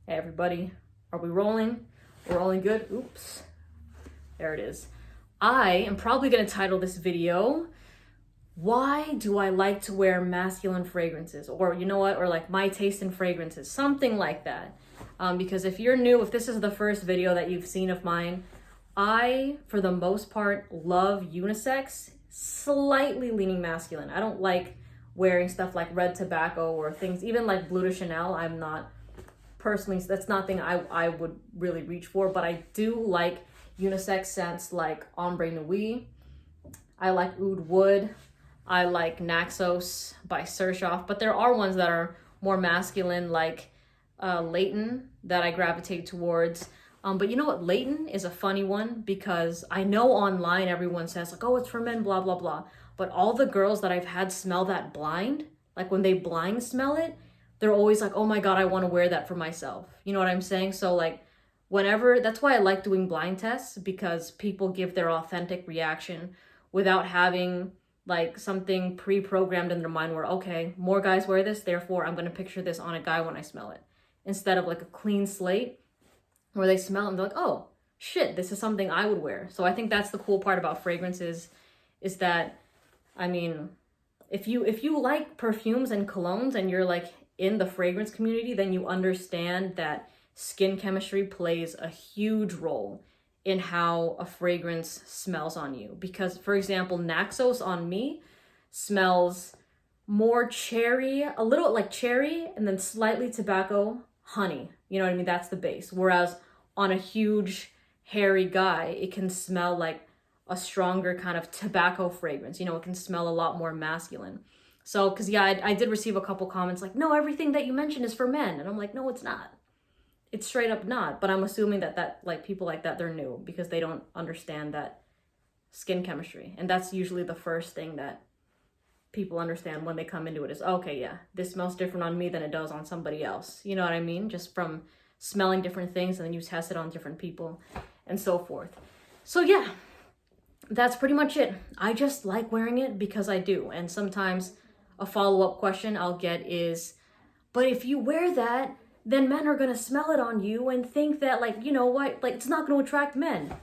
Hey everybody, are we rolling? We're rolling good. Oops, there it is. I am probably gonna title this video, why do I like to wear masculine fragrances? Or you know what, or like my taste in fragrances, something like that. Because if you're new, if this is the first video that you've seen of mine, I, for the most part, love unisex, slightly leaning masculine. I don't like wearing stuff like red tobacco or things, even like Blue de Chanel. I'm not personally, that's nothing I would really reach for, but I do like unisex scents like Ombre Nuit. I like Oud Wood. I like Naxos by Shoutout, but there are ones that are more masculine, like Leighton, that I gravitate towards. But you know what? Leighton is a funny one because I know online everyone says like, oh, it's for men, blah, blah, blah. But all the girls that I've had smell that blind, like when they blind smell it, they're always like, oh my God, I want to wear that for myself. You know what I'm saying? So like whenever, that's why I like doing blind tests, because people give their authentic reaction without having like something pre-programmed in their mind where, okay, more guys wear this, therefore I'm going to picture this on a guy when I smell it. Instead of like a clean slate where they smell it and they're like, oh shit, this is something I would wear. So I think that's the cool part about fragrances is that, I mean, if you like perfumes and colognes and you're like in the fragrance community, then you understand that skin chemistry plays a huge role in how a fragrance smells on you. Because, for example, Naxos on me smells more cherry, a little like cherry, and then slightly tobacco, honey. You know what I mean? That's the base. Whereas on a huge, hairy guy, it can smell like a stronger kind of tobacco fragrance. You know, it can smell a lot more masculine. So, because yeah, I did receive a couple comments like, no, everything that you mentioned is for men. And I'm like, no, it's not. It's straight up not. But I'm assuming that like people like that, they're new because they don't understand that skin chemistry. And that's usually the first thing that people understand when they come into it is, okay, yeah, this smells different on me than it does on somebody else. You know what I mean? Just from smelling different things and then you test it on different people and so forth. So yeah, that's pretty much it. I just like wearing it because I do. And sometimes a follow-up question I'll get is, but if you wear that, then men are going to smell it on you and think that, like, you know what, like, it's not going to attract men.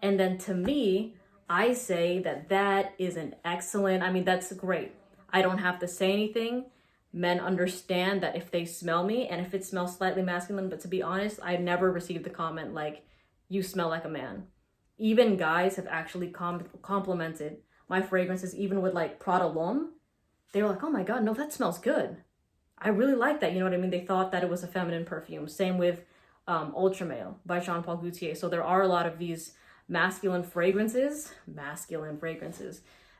And then to me, I say that that is an excellent, I mean, that's great. I don't have to say anything. Men understand that if they smell me and if it smells slightly masculine, but to be honest, I never received the comment like, you smell like a man. Even guys have actually complimented my fragrances, even with like Prada L'Homme. They were like, oh my God, no, that smells good. I really like that. You know what I mean? They thought that it was a feminine perfume. Same with Ultra Male by Jean Paul Gaultier. So there are a lot of these masculine fragrances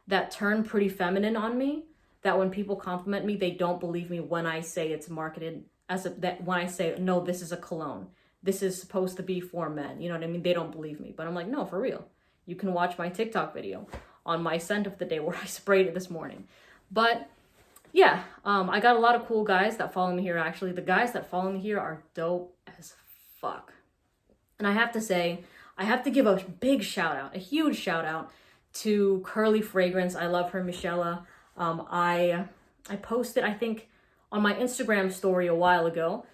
that turn pretty feminine on me, that when people compliment me, they don't believe me when I say it's marketed as when I say, no, this is a cologne. This is supposed to be for men. You know what I mean? They don't believe me. But I'm like, no, for real. You can watch my TikTok video on my scent of the day where I sprayed it this morning. But yeah, I got a lot of cool guys that follow me here, actually. The guys that follow me here are dope as fuck. And I have to say, I have to give a big shout out, a huge shout out to Curly Fragrance. I love her, Michelle. I posted, I think, on my Instagram story a while ago.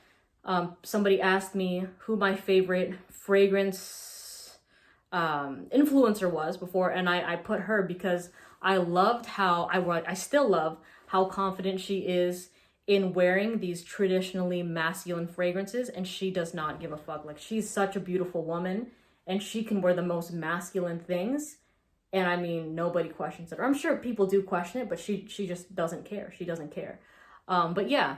Somebody asked me who my favorite fragrance influencer was before, and I put her because I loved how, I still love how confident she is in wearing these traditionally masculine fragrances, and she does not give a fuck. Like, she's such a beautiful woman, and she can wear the most masculine things, and I mean, nobody questions it. Or I'm sure people do question it, but she just doesn't care. She doesn't care. But yeah,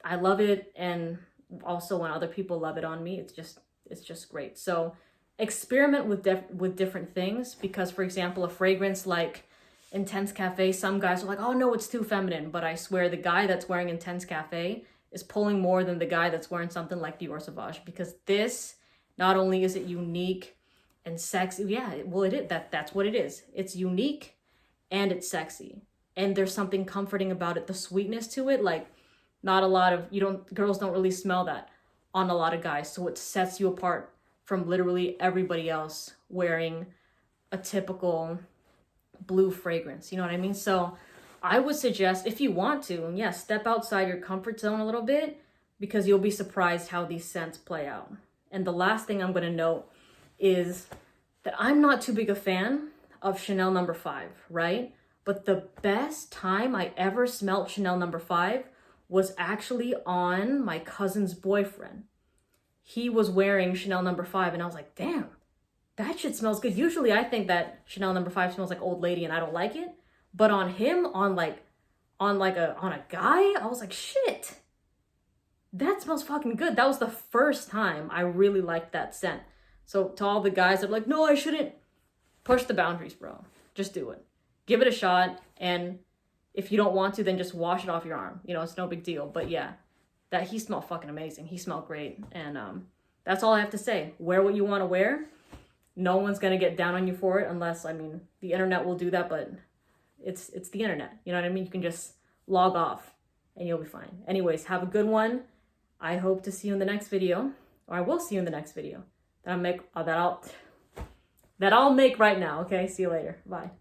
I love it, and also when other people love it on me, it's just great. So experiment with different things, because for example, a fragrance like Intense Cafe, some guys are like, oh no, it's too feminine. But I swear the guy that's wearing Intense Cafe is pulling more than the guy that's wearing something like Dior Sauvage, because this, not only is it unique and sexy, yeah, well it is, that's what it is. It's unique and it's sexy. And there's something comforting about it, the sweetness to it, like not a lot of, girls don't really smell that on a lot of guys. So it sets you apart from literally everybody else wearing a typical blue fragrance. You know what I mean? So I would suggest, if you want to, yeah, step outside your comfort zone a little bit, because you'll be surprised how these scents play out. And the last thing I'm gonna note is that I'm not too big a fan of Chanel No. 5, right? But the best time I ever smelled Chanel No. 5 was actually on my cousin's boyfriend. He was wearing Chanel No. 5 and I was like, damn, that shit smells good. Usually I think that Chanel No. 5 smells like old lady and I don't like it. But on him, on a guy, I was like, shit, that smells fucking good. That was the first time I really liked that scent. So to all the guys that are like, no, I shouldn't, push the boundaries, bro. Just do it. Give it a shot. And if you don't want to, then just wash it off your arm. You know, it's no big deal. But yeah, that he smelled fucking amazing. He smelled great. And that's all I have to say. Wear what you want to wear. No one's going to get down on you for it unless, I mean, the internet will do that, but it's the internet. You know what I mean? You can just log off and you'll be fine. Anyways, have a good one. I hope to see you in the next video, or I will see you in the next video that I'll make right now. Okay, see you later. Bye.